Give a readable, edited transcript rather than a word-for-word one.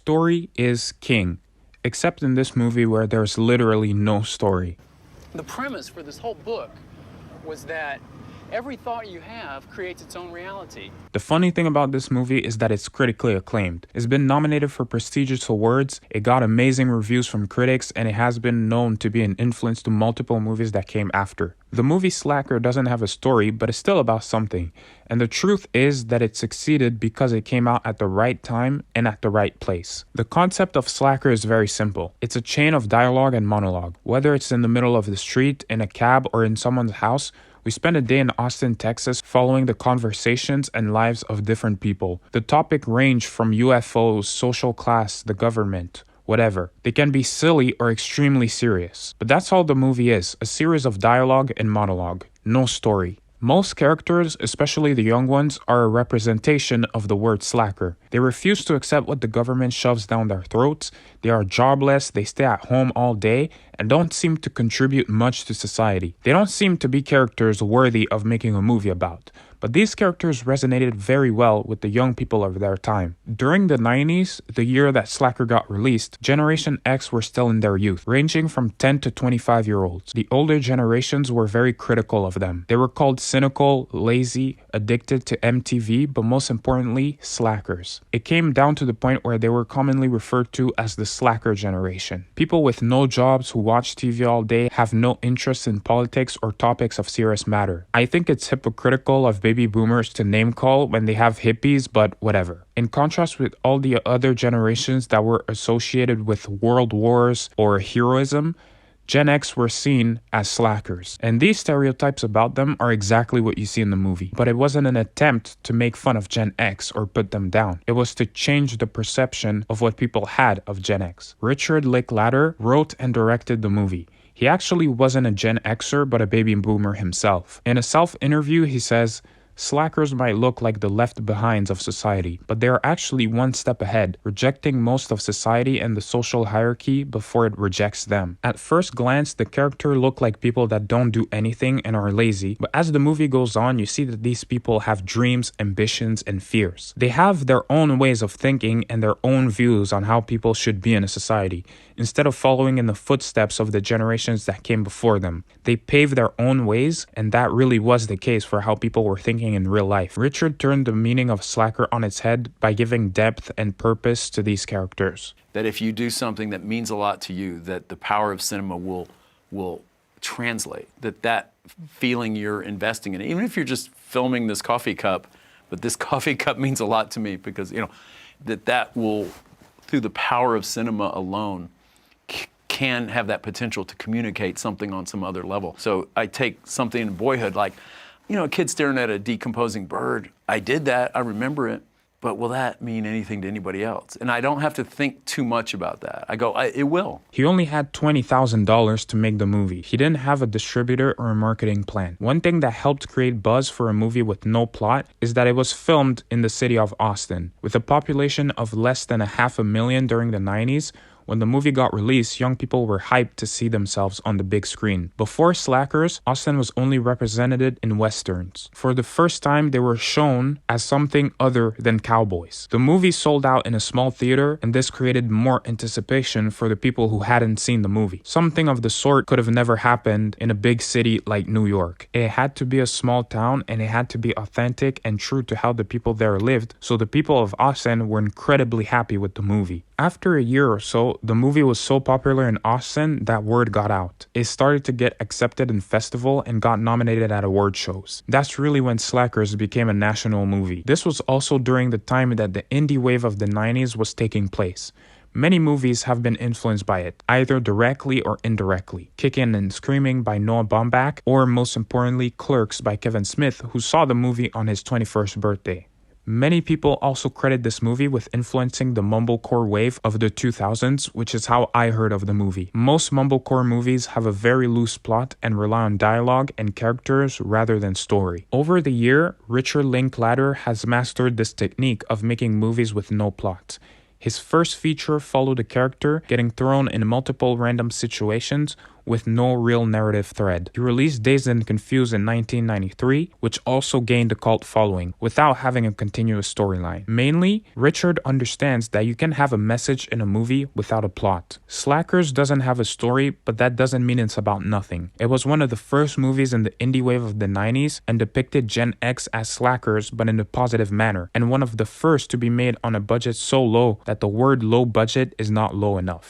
Story is king, except in this movie where there's literally no story. The premise for this whole book was that every thought you have creates its own reality. The funny thing about this movie is that it's critically acclaimed. It's been nominated for prestigious awards, it got amazing reviews from critics, and it has been known to be an influence to multiple movies that came after. The movie Slacker doesn't have a story, but it's still about something. And the truth is that it succeeded because it came out at the right time and at the right place. The concept of Slacker is very simple. It's a chain of dialogue and monologue. Whether it's in the middle of the street, in a cab, or in someone's house, we spend a day in Austin, Texas, following the conversations and lives of different people. The topic range from UFOs, social class, the government, whatever. They can be silly or extremely serious. But that's all the movie is, a series of dialogue and monologue. No story. Most characters, especially the young ones, are a representation of the word slacker. They refuse to accept what the government shoves down their throats, they are jobless, they stay at home all day, and don't seem to contribute much to society. They don't seem to be characters worthy of making a movie about. But these characters resonated very well with the young people of their time. During the 90s, the year that Slacker got released, Generation X were still in their youth, ranging from 10 to 25-year-olds. The older generations were very critical of them. They were called cynical, lazy, addicted to MTV, but most importantly, slackers. It came down to the point where they were commonly referred to as the slacker generation. People with no jobs who watch TV all day have no interest in politics or topics of serious matter. I think it's hypocritical of baby boomers to name call when they have hippies, but whatever. In contrast with all the other generations that were associated with world wars or heroism, Gen X were seen as slackers. And these stereotypes about them are exactly what you see in the movie. But it wasn't an attempt to make fun of Gen X or put them down. It was to change the perception of what people had of Gen X. Richard Linklater wrote and directed the movie. He actually wasn't a Gen Xer, but a baby boomer himself. In a self-interview, he says, "Slackers might look like the left behinds of society, but they are actually one step ahead, rejecting most of society and the social hierarchy before it rejects them." At first glance, the character look like people that don't do anything and are lazy, but as the movie goes on, you see that these people have dreams, ambitions, and fears. They have their own ways of thinking and their own views on how people should be in a society, instead of following in the footsteps of the generations that came before them. They paved their own ways, and that really was the case for how people were thinking in real life. Richard turned the meaning of slacker on its head by giving depth and purpose to these characters. That if you do something that means a lot to you, that the power of cinema will translate. That feeling you're investing in, even if you're just filming this coffee cup, but this coffee cup means a lot to me because, that will, through the power of cinema alone, can have that potential to communicate something on some other level. So I take something in boyhood like, a kid staring at a decomposing bird. I did that, I remember it, but will that mean anything to anybody else? And I don't have to think too much about that. I go, it will. He only had $20,000 to make the movie. He didn't have a distributor or a marketing plan. One thing that helped create buzz for a movie with no plot is that it was filmed in the city of Austin. With a population of less than 500,000 during the 90s, when the movie got released, young people were hyped to see themselves on the big screen. Before Slackers, Austin was only represented in westerns. For the first time, they were shown as something other than cowboys. The movie sold out in a small theater, and this created more anticipation for the people who hadn't seen the movie. Something of the sort could have never happened in a big city like New York. It had to be a small town, and it had to be authentic and true to how the people there lived, so the people of Austin were incredibly happy with the movie. After a year or so, the movie was so popular in Austin that word got out. It started to get accepted in festival and got nominated at award shows. That's really when Slackers became a national movie. This was also during the time that the indie wave of the 90s was taking place. Many movies have been influenced by it, either directly or indirectly. Kickin' and Screaming by Noah Baumbach, or most importantly, Clerks by Kevin Smith, who saw the movie on his 21st birthday. Many people also credit this movie with influencing the mumblecore wave of the 2000s, which is how I heard of the movie. Most mumblecore movies have a very loose plot and rely on dialogue and characters rather than story. Over the year, Richard Linklater has mastered this technique of making movies with no plot. His first feature followed a character getting thrown in multiple random situations with no real narrative thread. He released Dazed and Confused in 1993, which also gained a cult following, without having a continuous storyline. Mainly, Richard understands that you can have a message in a movie without a plot. Slackers doesn't have a story, but that doesn't mean it's about nothing. It was one of the first movies in the indie wave of the 90s and depicted Gen X as slackers, but in a positive manner, and one of the first to be made on a budget so low that the word low budget is not low enough.